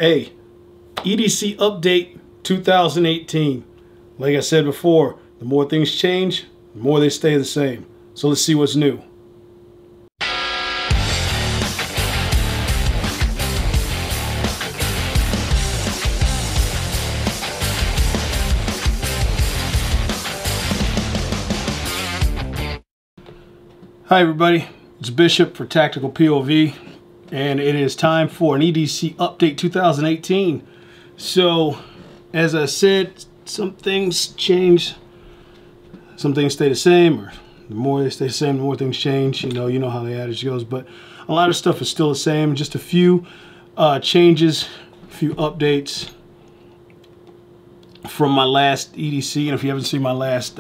Hey, EDC update 2018. Like I said before, the more things change, the more they stay the same. So let's see what's new. Hi everybody, it's Bishop for Tactical POV, and it is time for an EDC update 2018. So, as I said, some things change, some things stay the same, or the more they stay the same, the more things change. You know how the adage goes, but a lot of stuff is still the same. Just a few changes, a few updates from my last EDC, and if you haven't seen my last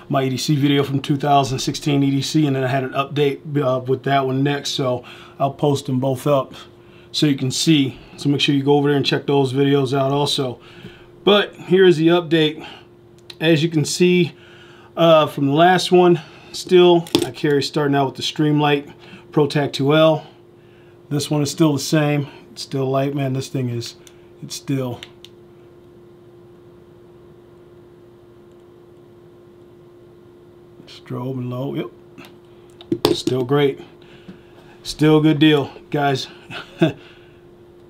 my EDC video from 2016 EDC, and then I had an update with that one next, so I'll post them both up so you can see. So make sure you go over there and check those videos out also. But here's the update. As you can see from the last one, still I carry starting out with the Streamlight ProTac 2L. This one is still the same. It's still light, man. This thing is, it's still strobe and low. Yep, still great, still a good deal, guys.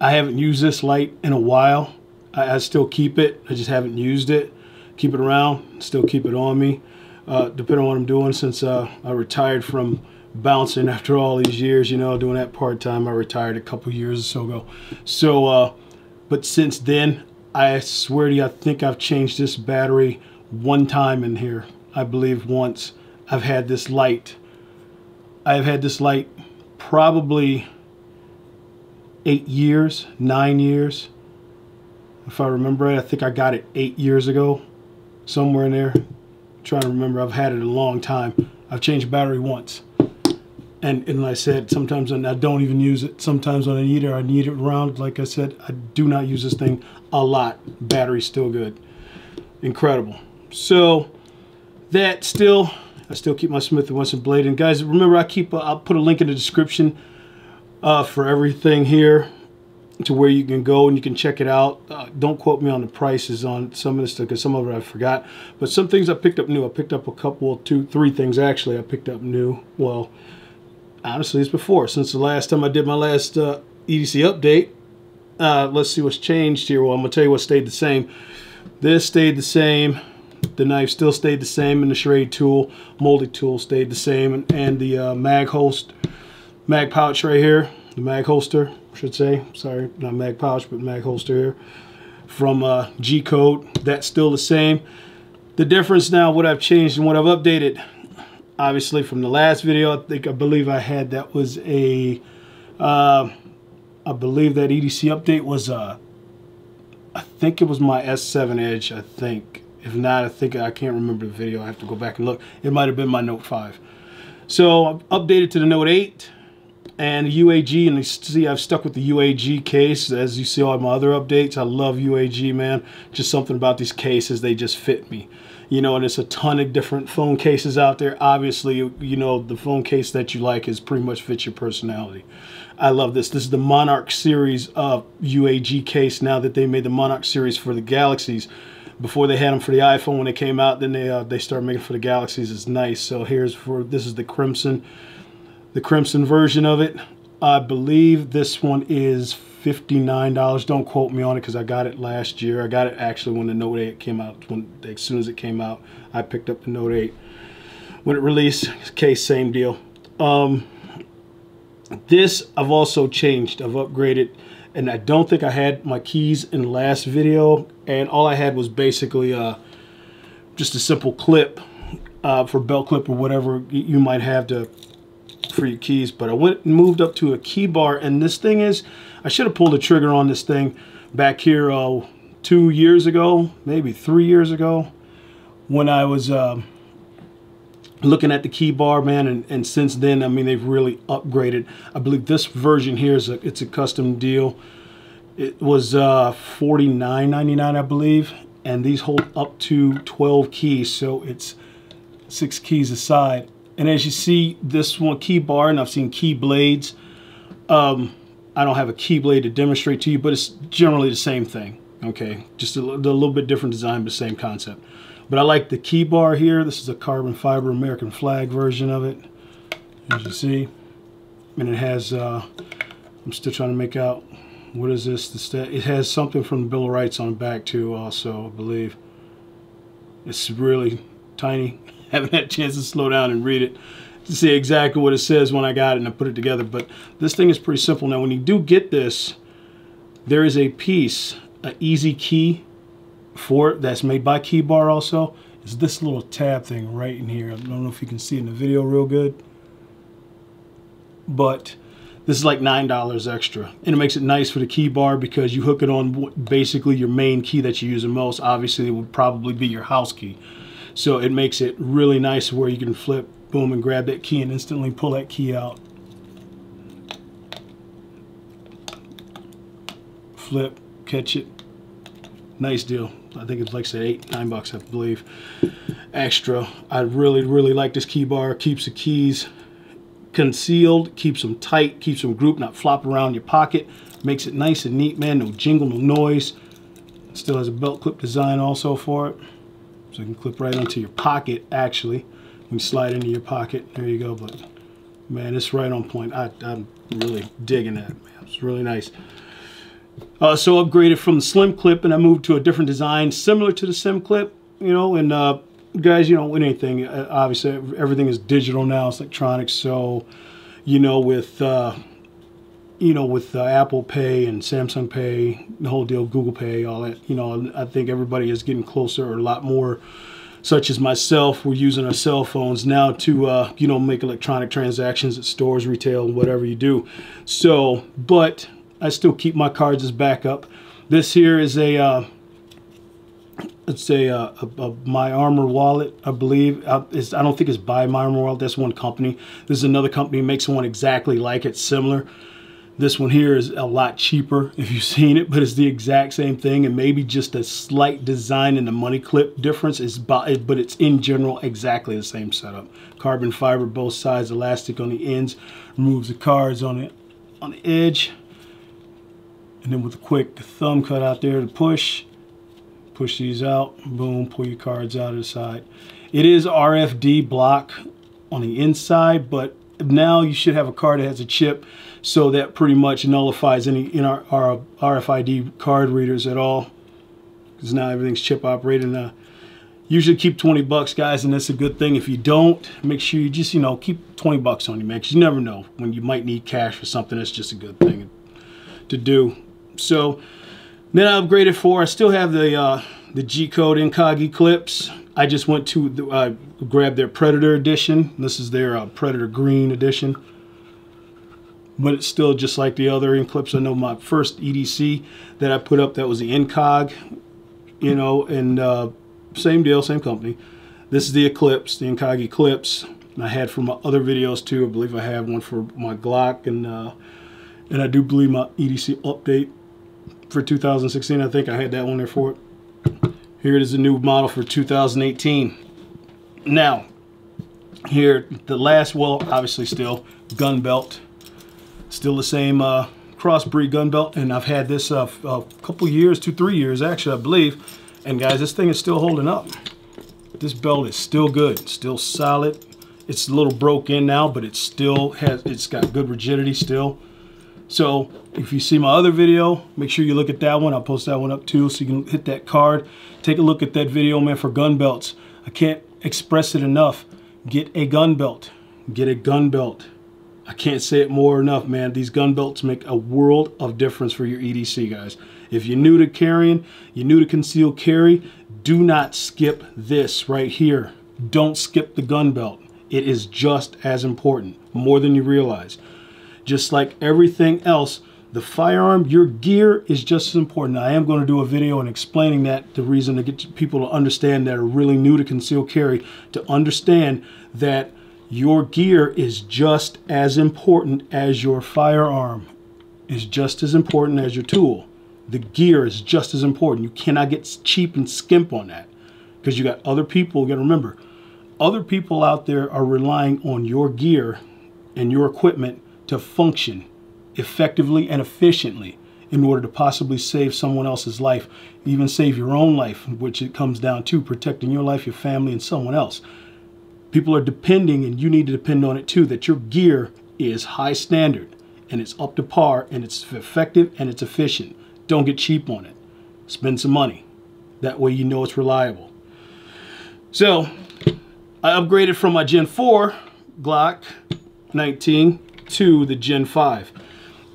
I haven't used this light in a while. I still keep it, I just haven't used it. Keep it around, still keep it on me, depending on what I'm doing. Since I retired from bouncing after all these years, you know, doing that part-time. I retired a couple years or so ago. So but since then, I swear to you, I think I've changed this battery one time in here. I believe once. I've had this light. I've had this light probably 8 years, 9 years. If I remember right, I think I got it 8 years ago. Somewhere in there. I'm trying to remember. I've had it a long time. I've changed battery once. And like I said, sometimes I don't even use it. Sometimes when I need it around. Like I said, I do not use this thing a lot. Battery's still good. Incredible. So that still, I still keep my Smith & Wesson blade. And guys, remember, I'll put a link in the description for everything here to where you can go and you can check it out. Don't quote me on the prices on some of this stuff, because some of it I forgot. But some things I picked up new. I picked up a couple, 2, 3 things actually I picked up new. Well, honestly, it's before. Since the last time I did my last EDC update. Let's see what's changed here. Well, I'm going to tell you what stayed the same. This stayed the same. The knife still stayed the same, and the charade tool, molded tool, stayed the same, and the mag pouch right here, the mag holster, I should say. Sorry, not mag pouch, but mag holster here from G-Code. That's still the same. The difference now, what I've changed and what I've updated, obviously from the last video, I believe I had that was a, I believe that EDC update was I think it was my S7 Edge, I think. If not, I can't remember the video. I have to go back and look. It might have been my Note 5. So I've updated to the Note 8 and the UAG, and you see I've stuck with the UAG case. As you see all my other updates, I love UAG, man. Just something about these cases, they just fit me. You know, and there's a ton of different phone cases out there. Obviously, you know, the phone case that you like is pretty much fits your personality. I love this. This is the Monarch series of UAG case. Now that they made the Monarch series for the Galaxies. Before they had them for the iPhone when they came out, then they started making for the Galaxies. It's nice. So this is the crimson version of it. I believe this one is $59. Don't quote me on it because I got it last year. I got it actually when the Note 8 came out. As soon as it came out, I picked up the Note 8. When it released, case same deal. This I've also changed. I've upgraded. And I don't think I had my keys in the last video, and all I had was basically just a simple clip for belt clip or whatever you might have for your keys. But I went and moved up to a key bar, and this thing is, I should have pulled the trigger on this thing back here 2 years ago, maybe 3 years ago, when I was looking at the key bar, man, and since then, I mean, they've really upgraded. I believe this version here is it's a custom deal. It was $49.99, I believe, and these hold up to 12 keys, so it's 6 keys aside. And as you see, this one key bar, and I've seen key blades. I don't have a key blade to demonstrate to you, but it's generally the same thing. Okay, just a little bit different design, but same concept. But I like the key bar here. This is a carbon fiber American flag version of it, as you see. And it has, I'm still trying to make out, what is this? It has something from the Bill of Rights on the back too also, I believe. It's really tiny. Haven't had a chance to slow down and read it to see exactly what it says when I got it and I put it together. But this thing is pretty simple. Now when you do get this, there is a piece, an easy key for it that's made by Key Bar also. Is this little tab thing right in here. I don't know if you can see it in the video real good, but this is like $9 extra, and it makes it nice for the key bar because you hook it on basically your main key that you use the most. Obviously it would probably be your house key, so it makes it really nice where you can flip, boom, and grab that key and instantly pull that key out, flip, catch it. Nice deal. I think it's like, say, $8-9 I believe extra. I really like this key bar. Keeps the keys concealed, keeps them tight, keeps them grouped, not flop around your pocket. Makes it nice and neat, man. No jingle, no noise. Still has a belt clip design also for it, so you can clip right onto your pocket. Actually, when you slide into your pocket, there you go. But man, it's right on point. I'm really digging that, man. It's really nice. So upgraded from the slim clip, and I moved to a different design similar to the slim clip, you know. And guys, you know, with anything, obviously everything is digital now, it's electronics. So you know, with Apple Pay and Samsung Pay, the whole deal, Google Pay, all that, you know, I think everybody is getting closer, or a lot more, such as myself, we're using our cell phones now to you know, make electronic transactions at stores, retail, whatever you do. So but I still keep my cards as backup. This here is a it's a My Armor wallet, I believe. I don't think it's by My Armor wallet. That's one company. This is another company that makes one exactly like it, similar. This one here is a lot cheaper if you've seen it, but it's the exact same thing, and maybe just a slight design in the money clip difference is, but it's in general exactly the same setup. Carbon fiber both sides, elastic on the ends, removes the cards on the edge. And then with a quick thumb cut out there to push these out, boom, pull your cards out of the side. It is RFD block on the inside, but now you should have a card that has a chip, so that pretty much nullifies any our RFID card readers at all, because now everything's chip operated. Usually keep $20, guys, and that's a good thing. If you don't, make sure you just, you know, keep $20 on you, man, because you never know when you might need cash for something. That's just a good thing to do. So then I upgraded I still have the G-Code Incog clips. I just went to grab their Predator edition. This is their Predator Green edition, but it's still just like the other in clips. I know my first EDC that I put up, that was the Incog, you know, and same deal, same company. This is the Eclipse, the Incog Eclipse. I had for my other videos too. I believe I have one for my Glock, and I do believe my EDC update for 2016, I think I had that one there for it. Here it is, a new model for 2018. Now, here, the last, well, obviously still gun belt. Still the same crossbreed gun belt, and I've had this a couple years, 2-3 years actually, I believe. And guys, this thing is still holding up. This belt is still good, still solid. It's a little broke in now, but it still has, it's got good rigidity still. So if you see my other video, make sure you look at that one. I'll post that one up too, so you can hit that card. Take a look at that video, man, for gun belts. I can't express it enough. Get a gun belt. Get a gun belt. I can't say it more enough, man. These gun belts make a world of difference for your EDC, guys. If you're new to carrying, you're new to concealed carry, do not skip this right here. Don't skip the gun belt. It is just as important, more than you realize. Just like everything else, the firearm, your gear is just as important. Now, I am going to do a video and explaining that, the reason to get people to understand that are really new to concealed carry, to understand that your gear is just as important as your firearm, is just as important as your tool. The gear is just as important. You cannot get cheap and skimp on that, because you got other people. You got to remember, other people out there are relying on your gear and your equipment to function. effectively and efficiently in order to possibly save someone else's life, even save your own life, which it comes down to protecting your life, your family, and someone else. People are depending, and you need to depend on it too, that your gear is high standard and it's up to par and it's effective and it's efficient. Don't get cheap on it. Spend some money. That way you know it's reliable. So I upgraded from my Gen 4 Glock 19 to the Gen 5.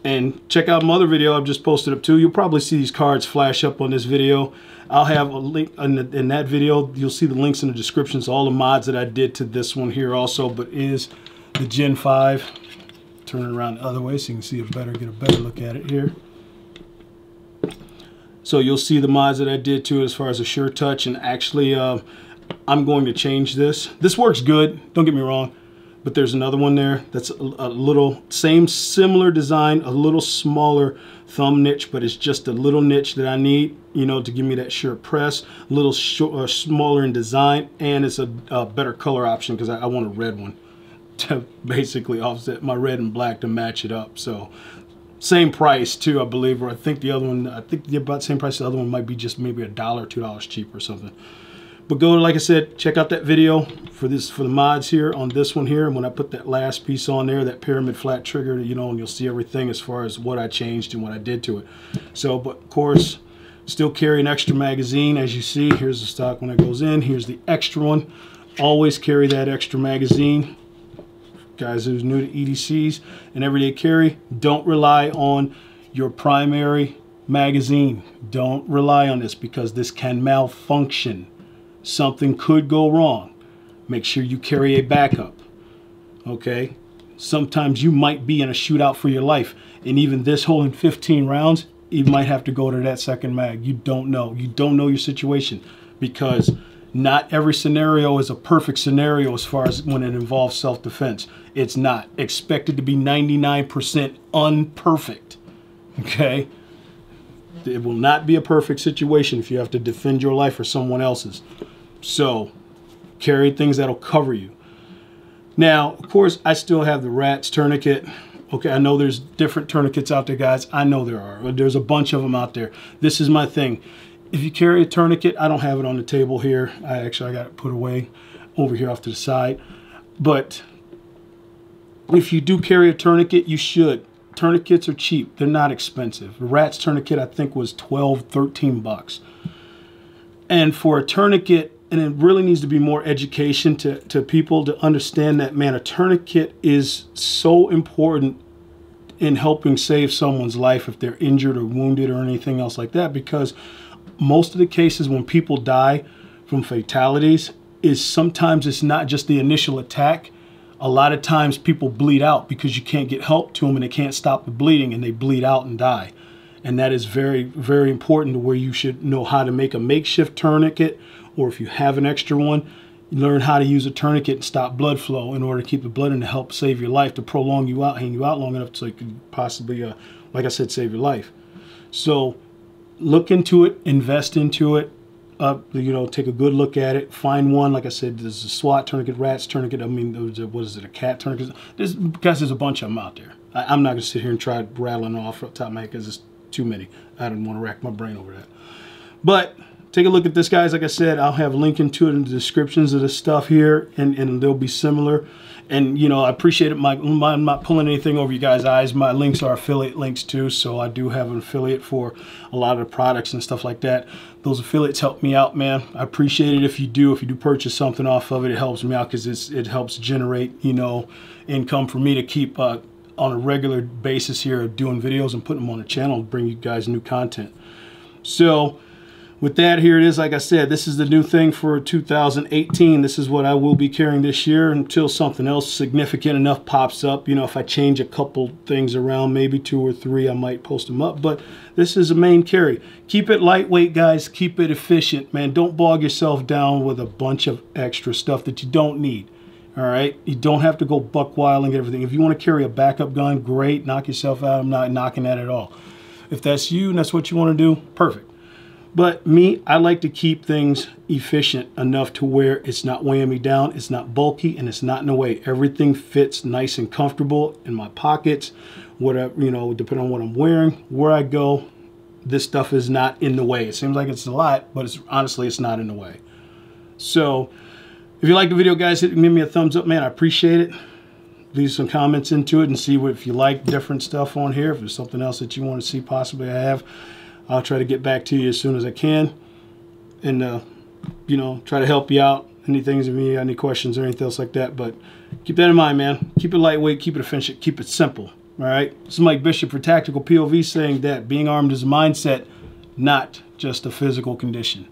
And check out my other video I've just posted up too. You'll probably see these cards flash up on this video. I'll have a link in that video. You'll see the links in the descriptions, all the mods that I did to this one here also, but is the Gen 5. Turn it around the other way so you can see it better, get a better look at it here. So you'll see the mods that I did to it as far as a sure touch, and actually I'm going to change this. This works good, don't get me wrong, but there's another one there that's a little similar design, a little smaller thumb niche, but it's just a little niche that I need, you know, to give me that sure press, a little smaller in design, and it's a better color option because I want a red one to basically offset my red and black to match it up. So same price too, I believe, or I think the other one, I think they're about the same price. The other one might be just maybe $1 or $2 cheaper or something. But go, like I said, check out that video for the mods here on this one here. And when I put that last piece on there, that pyramid flat trigger, you know, and you'll see everything as far as what I changed and what I did to it. So, but of course, still carry an extra magazine. As you see, here's the stock when it goes in. Here's the extra one. Always carry that extra magazine. Guys who's new to EDCs and everyday carry, don't rely on your primary magazine. Don't rely on this because this can malfunction. Something could go wrong. Make sure you carry a backup. Okay? Sometimes you might be in a shootout for your life, and even this holding 15 rounds, you might have to go to that second mag. You don't know. You don't know your situation because not every scenario is a perfect scenario as far as when it involves self-defense. It's not expected to be 99% unperfect. Okay? It will not be a perfect situation if you have to defend your life or someone else's. So, carry things that'll cover you. Now, of course, I still have the RATS tourniquet. Okay, I know there's different tourniquets out there, guys. I know there are. There's a bunch of them out there. This is my thing. If you carry a tourniquet, I don't have it on the table here. I got it put away over here off to the side. But if you do carry a tourniquet, you should. Tourniquets are cheap. They're not expensive. The RATS tourniquet, I think, was 12, 13 bucks. And for a tourniquet, and it really needs to be more education to people to understand that, man, a tourniquet is so important in helping save someone's life if they're injured or wounded or anything else like that, because most of the cases when people die from fatalities is sometimes it's not just the initial attack. A lot of times people bleed out because you can't get help to them and they can't stop the bleeding and they bleed out and die. And that is very, very important to where you should know how to make a makeshift tourniquet, or if you have an extra one, learn how to use a tourniquet and stop blood flow in order to keep the blood in to help save your life, to prolong you out, hang you out long enough so you can possibly, like I said, save your life. So look into it, invest into it, you know, take a good look at it, find one. Like I said, there's a SWAT tourniquet, RATS tourniquet. I mean, what is it, a cat tourniquet? There's a bunch of them out there. I'm not going to sit here and try rattling off the top of my head because it's too many. I don't want to rack my brain over that. But take a look at this, guys. Like I said, I'll have a link into it in the descriptions of this stuff here, and they'll be similar. And, you know, I appreciate it. I'm not pulling anything over you guys' eyes. My links are affiliate links too, so I do have an affiliate for a lot of the products and stuff like that. Those affiliates help me out, man. I appreciate it if you do. If you do purchase something off of it, it helps me out because it helps generate, you know, income for me to keep on a regular basis here doing videos and putting them on the channel and bring you guys new content. So with that, here it is. Like I said, this is the new thing for 2018. This is what I will be carrying this year until something else significant enough pops up. You know, if I change a couple things around, maybe 2 or 3, I might post them up. But this is a main carry. Keep it lightweight, guys. Keep it efficient, man. Don't bog yourself down with a bunch of extra stuff that you don't need. All right? You don't have to go buck wild and get everything. If you want to carry a backup gun, great. Knock yourself out. I'm not knocking that at all. If that's you and that's what you want to do, perfect. But me, I like to keep things efficient enough to where it's not weighing me down, it's not bulky, and it's not in the way. Everything fits nice and comfortable in my pockets, whatever, you know, depending on what I'm wearing, where I go, this stuff is not in the way. It seems like it's a lot, but it's honestly, it's not in the way. So if you like the video, guys, give me a thumbs up, man. I appreciate it. Leave some comments into it and see what, if you like different stuff on here, if there's something else that you want to see possibly I have, I'll try to get back to you as soon as I can, and you know, try to help you out. Any things, if you got any questions or anything else like that. But keep that in mind, man. Keep it lightweight, keep it offensive, keep it simple. All right. This is Mike Bishop for Tactical POV, saying that being armed is a mindset, not just a physical condition.